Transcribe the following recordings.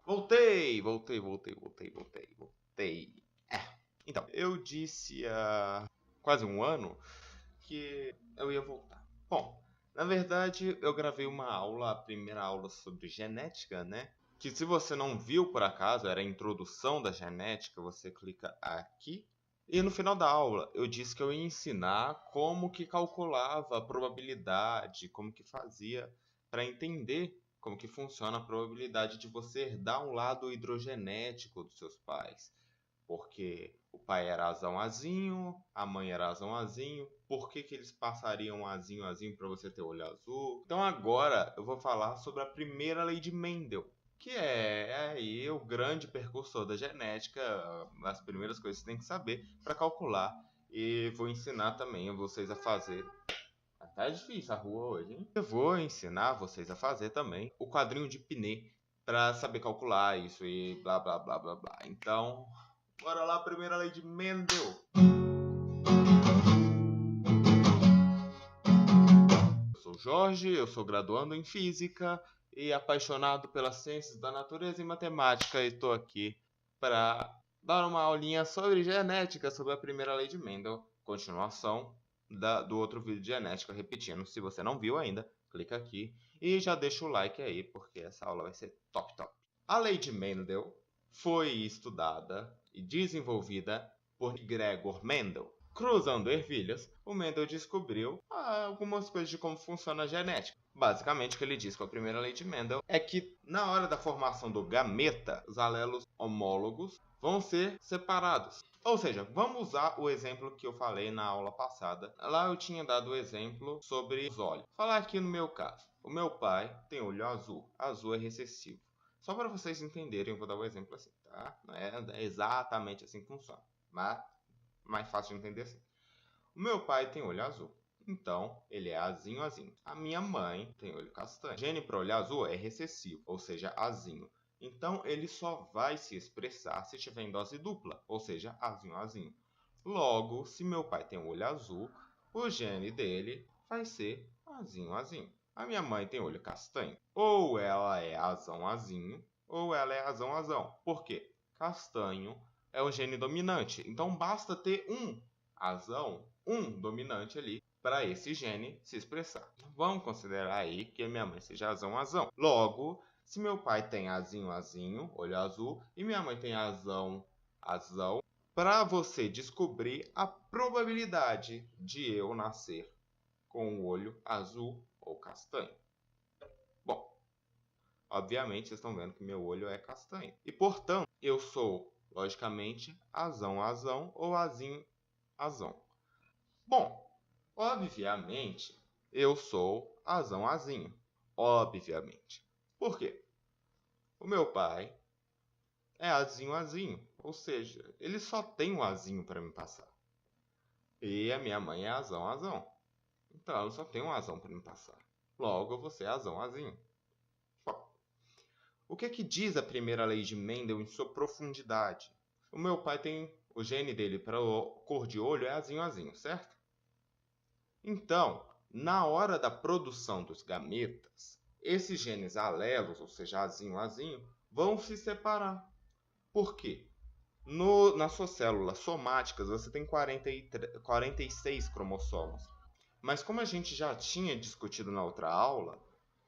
Voltei. Então, eu disse há quase um ano que eu ia voltar. Bom, na verdade, eu gravei uma aula, a primeira aula sobre genética, né? Que se você não viu por acaso, era a introdução da genética, você clica aqui. E no final da aula, eu disse que eu ia ensinar como que calculava a probabilidade, como que fazia para entender como que funciona a probabilidade de você herdar um lado hidrogenético dos seus pais. Porque o pai era azão azinho, a mãe era azão azinho, por que que eles passariam azinho azinho para você ter olho azul? Então agora eu vou falar sobre a primeira lei de Mendel, que é aí o grande percursor da genética, as primeiras coisas que você tem que saber para calcular. E vou ensinar também vocês a fazer. Tá difícil a rua hoje, hein? Eu vou ensinar vocês a fazer também o quadrinho de Pinet para saber calcular isso e blá blá blá blá blá. Então, bora lá, primeira lei de Mendel. Eu sou Jorge, eu sou graduando em Física e apaixonado pelas ciências da natureza e matemática. E estou aqui para dar uma aulinha sobre genética, sobre a primeira lei de Mendel. Continuação do outro vídeo de genética, repetindo. Se você não viu ainda, clica aqui e já deixa o like aí, porque essa aula vai ser top, top. A lei de Mendel foi estudada e desenvolvida por Gregor Mendel. Cruzando ervilhas, o Mendel descobriu algumas coisas de como funciona a genética. Basicamente, o que ele diz com a primeira lei de Mendel é que na hora da formação do gameta, os alelos homólogos vão ser separados. Ou seja, vamos usar o exemplo que eu falei na aula passada. Lá eu tinha dado o exemplo sobre os olhos. Falar aqui no meu caso. O meu pai tem olho azul. Azul é recessivo. Só para vocês entenderem, eu vou dar o exemplo assim, tá? Não é exatamente assim que funciona, mas mais fácil de entender assim. O meu pai tem olho azul, então ele é azinho azinho. A minha mãe tem olho castanho. O gene para olho azul é recessivo, ou seja, azinho. Então ele só vai se expressar se estiver em dose dupla, ou seja, azinho azinho. Logo, se meu pai tem olho azul, o gene dele vai ser azinho azinho. A minha mãe tem olho castanho. Ou ela é azão azinho, ou ela é azão azão. Por quê? Castanho é o gene dominante. Então basta ter um azão, um dominante ali, para esse gene se expressar. Vamos considerar aí que a minha mãe seja azão azão. Logo, se meu pai tem azinho azinho, olho azul, e minha mãe tem azão azão, para você descobrir a probabilidade de eu nascer com o olho azul ou castanho. Bom, obviamente vocês estão vendo que meu olho é castanho. E portanto, eu sou, logicamente, azão azão ou azinho azão. Bom, obviamente, eu sou azão azinho. Obviamente. Por quê? O meu pai é azinho azinho. Ou seja, ele só tem um azinho para me passar. E a minha mãe é azão azão. Então, ela só tem um azão para me passar. Logo, eu vou ser azão azinho. Bom, o que diz a primeira lei de Mendel em sua profundidade? O meu pai tem o gene dele para cor de olho é azinho azinho, certo? Então, na hora da produção dos gametas, esses genes alelos, ou seja, azinho azinho, vão se separar. Por quê? Nas suas células somáticas, você tem 46 cromossomos. Mas como a gente já tinha discutido na outra aula,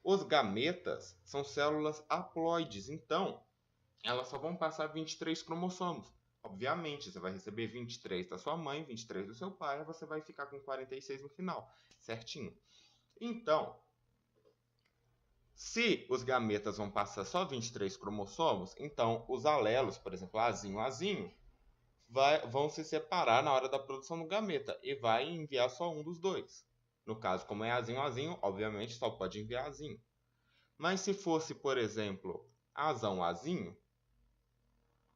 os gametas são células haploides, então elas só vão passar 23 cromossomos. Obviamente, você vai receber 23 da sua mãe, 23 do seu pai, e você vai ficar com 46 no final, certinho. Então, se os gametas vão passar só 23 cromossomos, então os alelos, por exemplo, azinho, azinho, vão se separar na hora da produção do gameta e vai enviar só um dos dois. No caso, como é azinho, azinho, obviamente só pode enviar azinho. Mas se fosse, por exemplo, azão, azinho,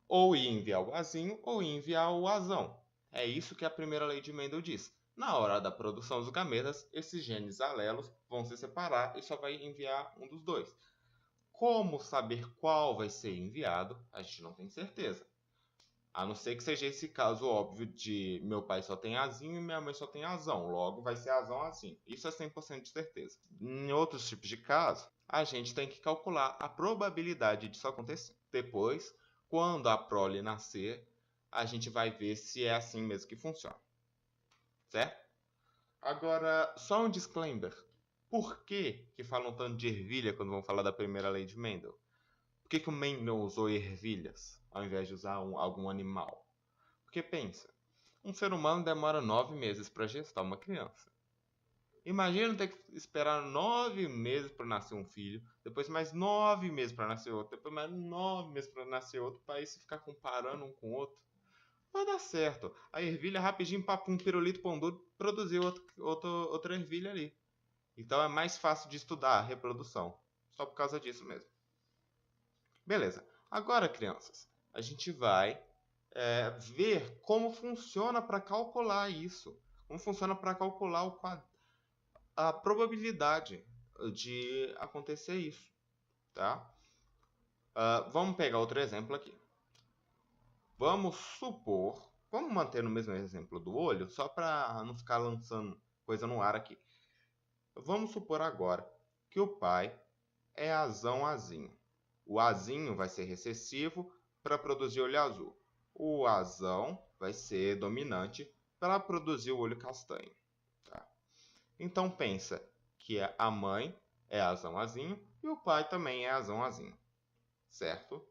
ou ia enviar o azinho ou ia enviar o azão. É isso que a primeira lei de Mendel diz. Na hora da produção dos gametas, esses genes alelos vão se separar e só vai enviar um dos dois. Como saber qual vai ser enviado, a gente não tem certeza. A não ser que seja esse caso óbvio de meu pai só tem azinho e minha mãe só tem azão. Logo vai ser azão assim. Isso é 100% de certeza. Em outros tipos de caso, a gente tem que calcular a probabilidade disso acontecer. Depois, quando a prole nascer, a gente vai ver se é assim mesmo que funciona. Certo? Agora, só um disclaimer. Por que falam tanto de ervilha quando vão falar da primeira lei de Mendel? Por que o Mendel usou ervilhas ao invés de usar algum animal? Porque pensa, um ser humano demora 9 meses para gestar uma criança. Imagina ter que esperar 9 meses para nascer um filho, depois mais 9 meses para nascer outro, depois mais 9 meses para nascer outro, para isso ficar comparando um com o outro. Vai dar certo. A ervilha rapidinho, papum, pirulito, pão duro, produziu outra ervilha ali. Então é mais fácil de estudar a reprodução. Só por causa disso mesmo. Beleza. Agora, crianças, a gente vai ver como funciona para calcular isso. Como funciona para calcular a probabilidade de acontecer isso. Tá? Vamos pegar outro exemplo aqui. Vamos supor, vamos manter no mesmo exemplo do olho, só para não ficar lançando coisa no ar aqui. Vamos supor agora que o pai é azão azinho. O azinho vai ser recessivo para produzir olho azul. O azão vai ser dominante para produzir o olho castanho. Tá? Então pensa que a mãe é azão azinho e o pai também é azão azinho. Certo?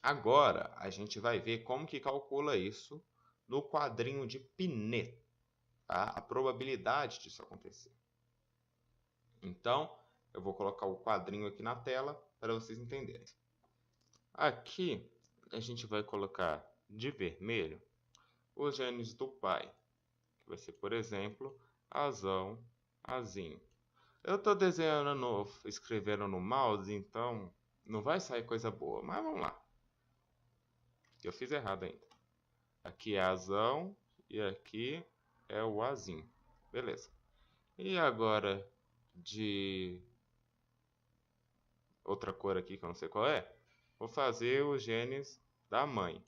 Agora a gente vai ver como que calcula isso no quadrinho de Pinet, tá? A probabilidade disso acontecer. Então, eu vou colocar o quadrinho aqui na tela para vocês entenderem. Aqui a gente vai colocar de vermelho os genes do pai, que vai ser, por exemplo, azão, azinho. Eu estou desenhando, escrevendo no mouse, então não vai sair coisa boa, mas vamos lá. Eu fiz errado ainda. Aqui é azão e aqui é o azinho. Beleza. E agora de outra cor aqui que eu não sei qual é, vou fazer os genes da mãe.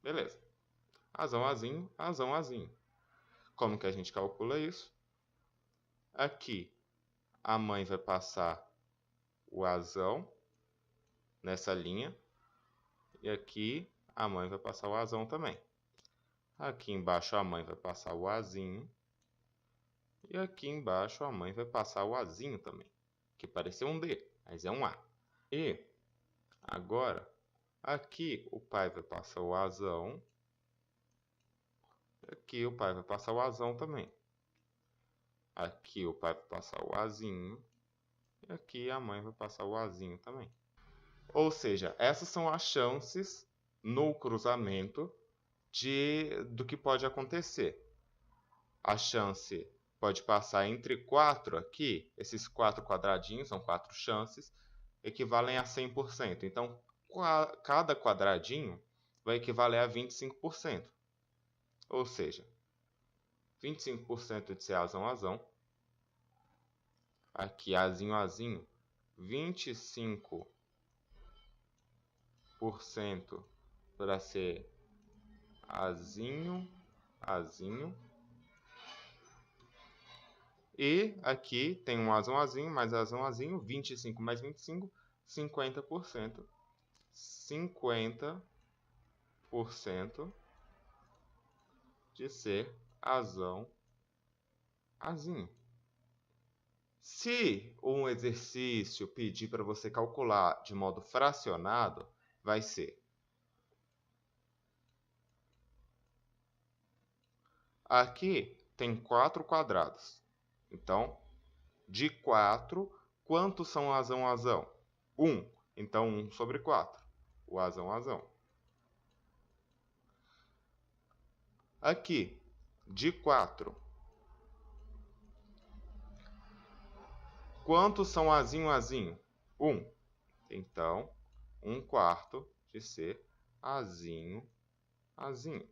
Beleza. Azão, azinho, azão, azinho. Como que a gente calcula isso? Aqui a mãe vai passar o azão nessa linha. E aqui a mãe vai passar o azão também. Aqui embaixo a mãe vai passar o azinho. E aqui embaixo a mãe vai passar o azinho também. Que pareceu um D, mas é um A. E agora aqui o pai vai passar o azão. Aqui o pai vai passar o azão também. Aqui o pai vai passar o azinho. E aqui a mãe vai passar o azinho também. Ou seja, essas são as chances no cruzamento do que pode acontecer. A chance pode passar entre 4 aqui. Esses 4 quadradinhos são 4 chances. Equivalem a 100%. Então, cada quadradinho vai equivaler a 25%. Ou seja, 25% de ser azão, azão. Aqui, azinho, azinho. 25% para ser azinho, azinho. E aqui tem um azão, azinho, mais azão, azinho. 25 mais 25, 50%. 50% de ser azão, azinho. Se um exercício pedir para você calcular de modo fracionado, vai ser aqui tem 4 quadrados. Então, de 4, quantos são azão, azão? 1. Então, 1 sobre 4. O azão, azão. Aqui, de 4. Quantos são azinho, azinho? 1. Então, 1/4 de ser azinho, azinho.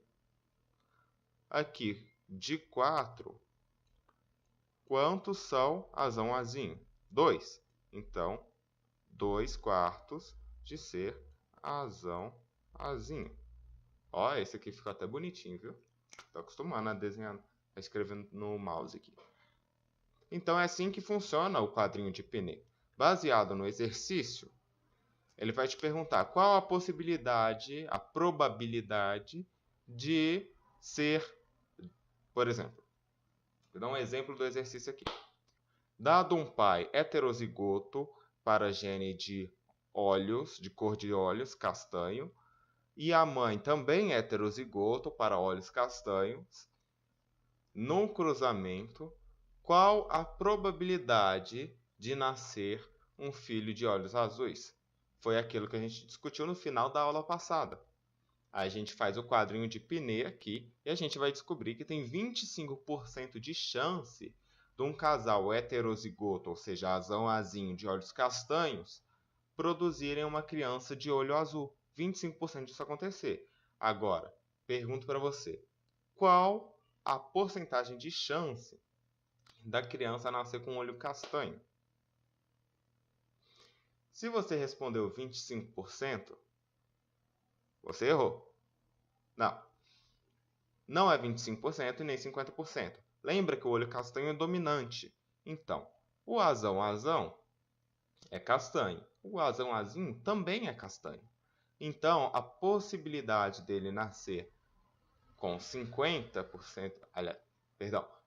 Aqui, de 4, quantos são azão, azinho? 2. Então, 2/4 de ser azão, azinho. Ó, esse aqui ficou até bonitinho, viu? Tô acostumando a desenhar, a escrever no mouse aqui. Então é assim que funciona o quadrinho de Pinét. Baseado no exercício, ele vai te perguntar qual a possibilidade, a probabilidade de ser, por exemplo, vou dar um exemplo do exercício aqui. Dado um pai heterozigoto para gene de olhos, de cor de olhos, castanho, e a mãe também heterozigoto para olhos castanhos, num cruzamento, qual a probabilidade de nascer um filho de olhos azuis? Foi aquilo que a gente discutiu no final da aula passada. A gente faz o quadrinho de Pinét aqui e a gente vai descobrir que tem 25% de chance de um casal heterozigoto, ou seja, azão azinho de olhos castanhos, produzirem uma criança de olho azul. 25% disso acontecer. Agora, pergunto para você, qual a porcentagem de chance da criança nascer com olho castanho? Se você respondeu 25%, você errou. Não é 25% e nem 50%. Lembra que o olho castanho é dominante. Então, o azão é castanho. O azão azinho também é castanho. Então, a possibilidade dele nascer com 50%,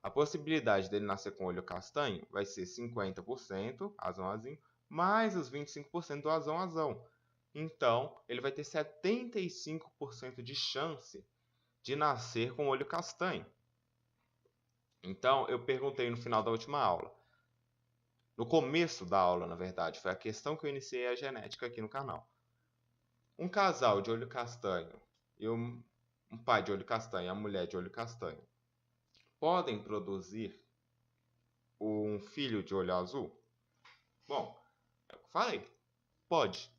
a possibilidade dele nascer com olho castanho vai ser 50% azão azinho, mais os 25% do azão. Então, ele vai ter 75% de chance de nascer com olho castanho. Então, eu perguntei no final da última aula. No começo da aula, na verdade, foi a questão que eu iniciei a genética aqui no canal. Um casal de olho castanho e um pai de olho castanho e a mulher de olho castanho podem produzir um filho de olho azul? Bom, é o que eu falei. Pode.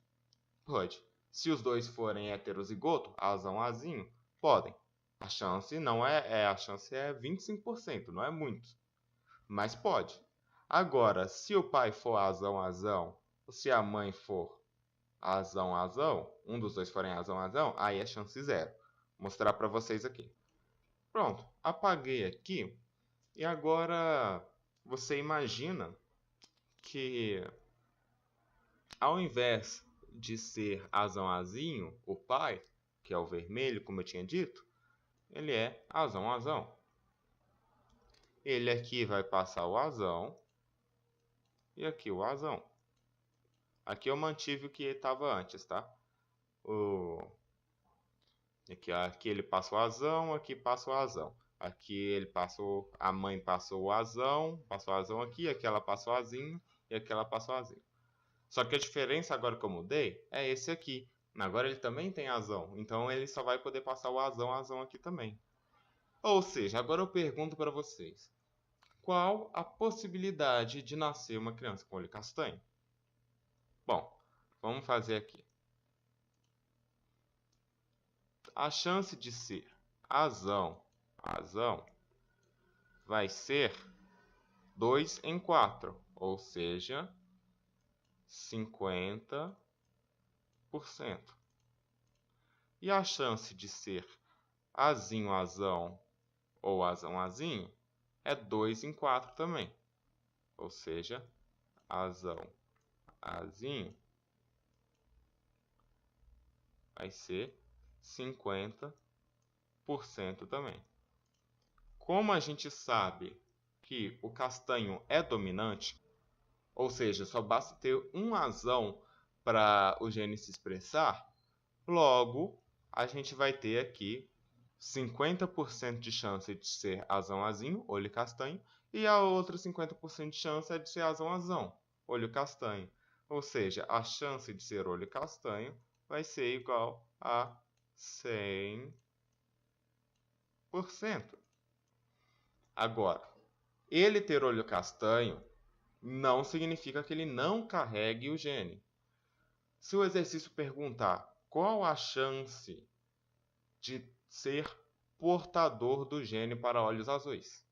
Se os dois forem heterozigoto, azão, azinho, podem. A chance a chance é 25%, não é muito. Mas pode. Agora, se o pai for azão, ou se a mãe for azão, um dos dois forem azão, aí é chance 0. Vou mostrar para vocês aqui. Pronto, apaguei aqui. E agora você imagina que ao invés de ser azão azinho, o pai, que é o vermelho, como eu tinha dito, ele é azão. Ele aqui vai passar o azão e aqui o azão. Aqui eu mantive o que estava antes, tá? Aqui ele passa o azão, aqui passa o azão. Aqui ele passou, a mãe passou o azão aqui ela passou o azinho e aqui ela passou o azinho. Só que a diferença agora que eu mudei é esse aqui. Agora ele também tem azão, então ele só vai poder passar o azão aqui também. Ou seja, agora eu pergunto para vocês. Qual a possibilidade de nascer uma criança com olho castanho? Bom, vamos fazer aqui. A chance de ser azão vai ser 2 em 4, ou seja, 50%. E a chance de ser azinho, azão ou azão, azinho é 2 em 4 também, ou seja, azão, azinho vai ser 50% também. Como a gente sabe que o castanho é dominante, ou seja, só basta ter um azão para o gene se expressar, logo a gente vai ter aqui 50% de chance de ser azão azinho, olho castanho, e a outra 50% de chance é de ser azão azão, olho castanho. Ou seja, a chance de ser olho castanho vai ser igual a 100%. Agora, ele ter olho castanho não significa que ele não carregue o gene. Se o exercício perguntar qual a chance de ser portador do gene para olhos azuis,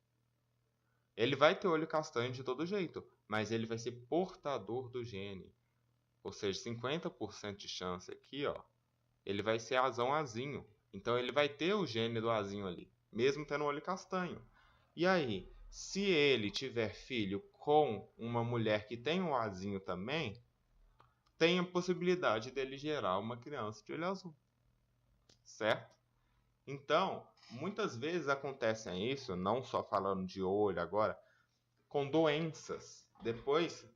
ele vai ter olho castanho de todo jeito, mas ele vai ser portador do gene. ou seja, 50% de chance aqui, ó, ele vai ser azão azinho. Então ele vai ter o gene do azinho ali, mesmo tendo olho castanho. E aí, se ele tiver filho com uma mulher que tem um azinho também, tem a possibilidade dele gerar uma criança de olho azul, certo? Então, muitas vezes acontece isso, não só falando de olho agora, com doenças. Depois,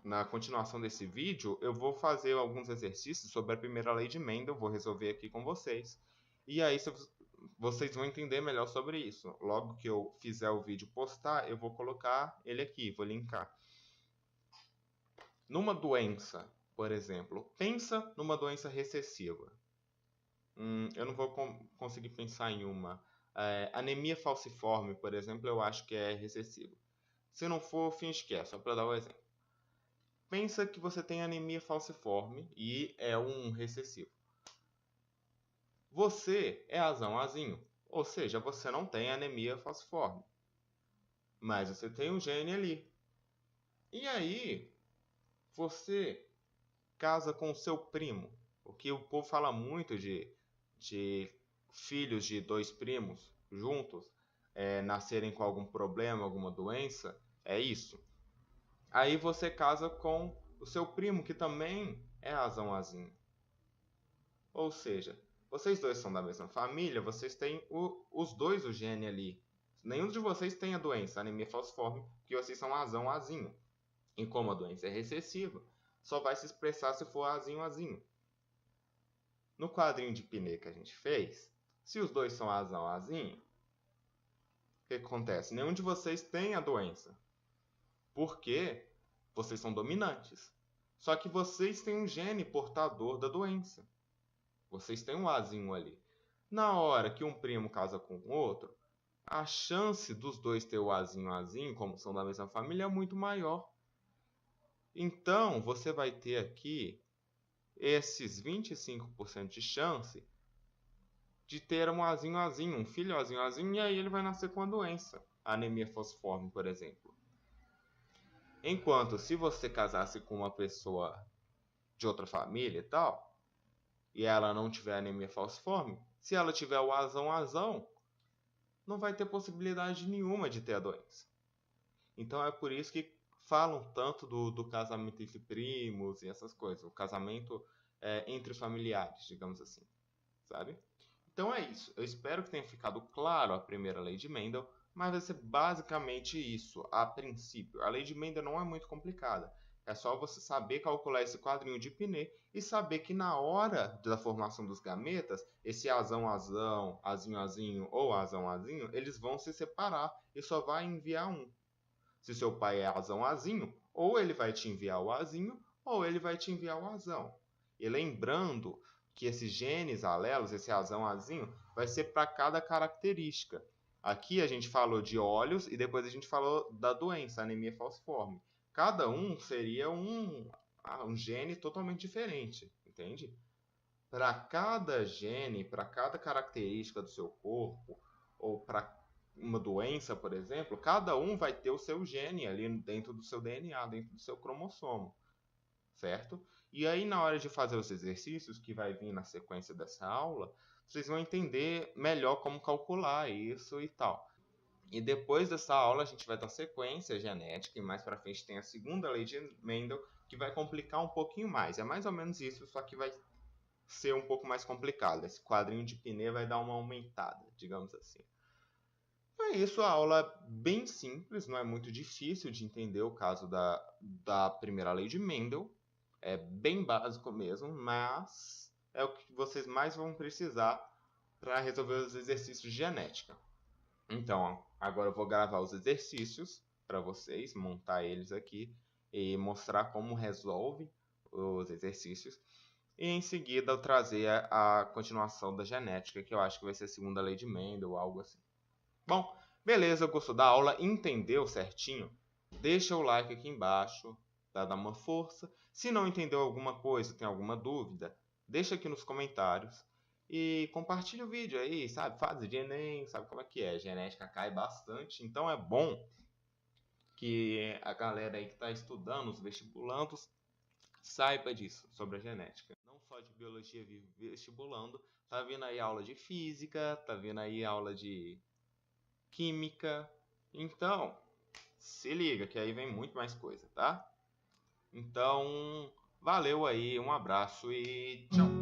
na continuação desse vídeo, eu vou fazer alguns exercícios sobre a primeira lei de Mendel, vou resolver aqui com vocês. E aí vocês vão entender melhor sobre isso. Logo que eu fizer o vídeo postar, eu vou colocar ele aqui, vou linkar. Numa doença, por exemplo, pensa numa doença recessiva. Eu não vou conseguir pensar em uma. Anemia falciforme, por exemplo, eu acho que é recessiva. Se não for, finge que é, só para dar um exemplo. Pensa que você tem anemia falciforme e é um recessivo. Você é azão azinho, ou seja, você não tem anemia falciforme. Mas você tem um gene ali. E aí, você casa com o seu primo. Porque o povo fala muito de filhos de dois primos juntos nascerem com algum problema, alguma doença. É isso. Aí você casa com o seu primo, que também é azão azinho. Ou seja, vocês dois são da mesma família, vocês têm os dois o gene ali. Nenhum de vocês tem a doença, a anemia falciforme, porque vocês são azão azinho. E como a doença é recessiva, só vai se expressar se for azinho azinho. No quadrinho de Pinet que a gente fez, se os dois são azão azinho, o que acontece? Nenhum de vocês tem a doença. Porque vocês são dominantes. Só que vocês têm um gene portador da doença. Vocês têm um azinho ali. Na hora que um primo casa com o outro, a chance dos dois ter o azinho, como são da mesma família, é muito maior. Então, você vai ter aqui esses 25% de chance de ter um azinho, um filho azinho, e aí ele vai nascer com a doença. A anemia falciforme, por exemplo. Enquanto se você casasse com uma pessoa de outra família e tal, e ela não tiver anemia falciforme, se ela tiver o azão, não vai ter possibilidade nenhuma de ter a doença. Então é por isso que falam tanto do casamento entre primos e essas coisas, o casamento entre os familiares, digamos assim, sabe? Então é isso. Eu espero que tenha ficado claro a primeira lei de Mendel, mas vai ser basicamente isso, a princípio. A lei de Mendel não é muito complicada. É só você saber calcular esse quadrinho de Pinet e saber que na hora da formação dos gametas, esse azinho ou azinho, eles vão se separar e só vai enviar um. Se seu pai é azinho, ou ele vai te enviar o azinho, ou ele vai te enviar o azão. E lembrando que esses genes alelos, esse azinho, vai ser para cada característica. Aqui a gente falou de olhos e depois a gente falou da doença, anemia falciforme. Cada um seria um gene totalmente diferente, entende? Para cada gene, para cada característica do seu corpo, ou para uma doença, por exemplo, cada um vai ter o seu gene ali dentro do seu DNA, dentro do seu cromossomo, certo? E aí, na hora de fazer os exercícios, que vai vir na sequência dessa aula, vocês vão entender melhor como calcular isso e tal. E depois dessa aula, a gente vai dar sequência genética, e mais para frente tem a segunda lei de Mendel, que vai complicar um pouquinho mais. É mais ou menos isso, só que vai ser um pouco mais complicado. Esse quadrinho de Pinet vai dar uma aumentada, digamos assim. É isso, a aula é bem simples, não é muito difícil de entender o caso da primeira lei de Mendel. É bem básico mesmo, mas é o que vocês mais vão precisar para resolver os exercícios de genética. Então, agora eu vou gravar os exercícios para vocês, montar eles aqui e mostrar como resolve os exercícios. E em seguida eu trazer a continuação da genética, que eu acho que vai ser a segunda lei de Mendel ou algo assim. Bom, beleza, gostou da aula? Entendeu certinho? Deixa o like aqui embaixo, para dar uma força. Se não entendeu alguma coisa, tem alguma dúvida, deixa aqui nos comentários. E compartilha o vídeo aí, sabe? Fase de Enem, sabe como é que é? Genética cai bastante, então é bom que a galera aí que está estudando, os vestibulandos, saiba disso, sobre a genética. Não só de biologia vestibulando, tá vindo aí aula de física, tá vindo aí aula de química. Então, se liga que aí vem muito mais coisa, tá? Então, valeu aí, um abraço e tchau!